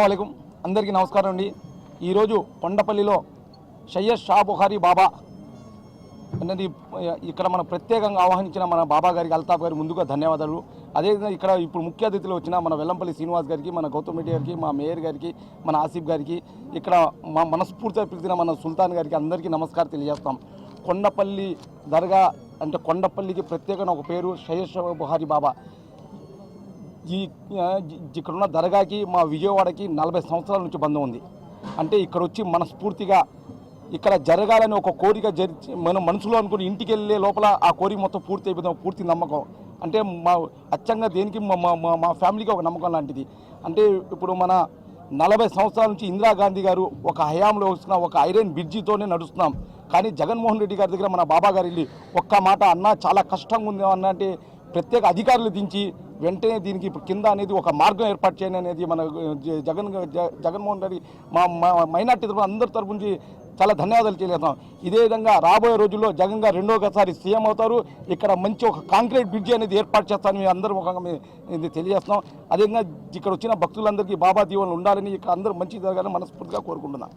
అస్సలాముఅలైకుం అందరికీ నమస్కారం అండి. ఈరోజు కొండపల్లిలో సయ్యద్ షా బుఖారీ బాబా అనేది ఇక్కడ మనం ప్రత్యేకంగా ఆహ్వానించిన మన బాబా గారికి అల్తాఫ్ గారికి ముందుగా ధన్యవాదాలు. అదేవిధంగా ఇక్కడ ఇప్పుడు ముఖ్య అతిథులు వచ్చిన మన వెల్లంపల్లి శ్రీనివాస్ గారికి, మన గౌతమ్ రెడ్డి గారికి, మా మేయర్ గారికి, మన ఆసిఫ్ గారికి, ఇక్కడ మా మనస్ఫూర్తిగా పిలిచిన మన సుల్తాన్ గారికి అందరికీ నమస్కారం తెలియజేస్తాం. కొండపల్లి దర్గా అంటే కొండపల్లికి ప్రత్యేకంగా ఒక పేరు సయ్యద్ షా బుఖారీ బాబా. ఇక్కడున్న దర్గాకి మా విజయవాడకి 40 సంవత్సరాల నుంచి బంధం ఉంది. అంటే ఇక్కడ వచ్చి మనస్ఫూర్తిగా ఇక్కడ జరగాలని ఒక కోరిక మనం మనసులో అనుకుని ఇంటికి వెళ్ళే లోపల ఆ కోరిక మొత్తం పూర్తి అయిపోతాం. పూర్తి నమ్మకం అంటే మా అచ్చంగా దేనికి మా ఫ్యామిలీకి ఒక నమ్మకం లాంటిది. అంటే ఇప్పుడు మన 40 సంవత్సరాల నుంచి ఇందిరాగాంధీ గారు ఒక హయాంలో వచ్చిన ఒక ఐరన్ బ్రిడ్జితోనే నడుస్తున్నాం. కానీ జగన్మోహన్ రెడ్డి గారి దగ్గర మన బాబా గారు వెళ్ళి ఒక్క మాట అన్న చాలా కష్టంగా ఉంది అన్న అంటే ప్రత్యేక అధికారులు దించి వెంటనే దీనికి ఇప్పుడు కింద అనేది ఒక మార్గం ఏర్పాటు చేయని అనేది మన జగన్మోహన్ రెడ్డి మా మైనార్టీ తరఫున అందరి తరఫు నుంచి చాలా ధన్యవాదాలు తెలియజేస్తాం. ఇదే విధంగా రాబోయే రోజుల్లో జగన్ గారు రెండోసారి సీఎం అవుతారు. ఇక్కడ మంచి ఒక కాంక్రీట్ బ్రిడ్జి అనేది ఏర్పాటు చేస్తారని మేము అందరూ ముఖంగా ఇది తెలియజేస్తున్నాం. అదేవిధంగా ఇక్కడ వచ్చిన భక్తులందరికీ బాబా దీవెనలు ఉండాలని ఇక్కడ అందరూ మంచి జరగాలని మనస్ఫూర్తిగా కోరుకుంటున్నాం.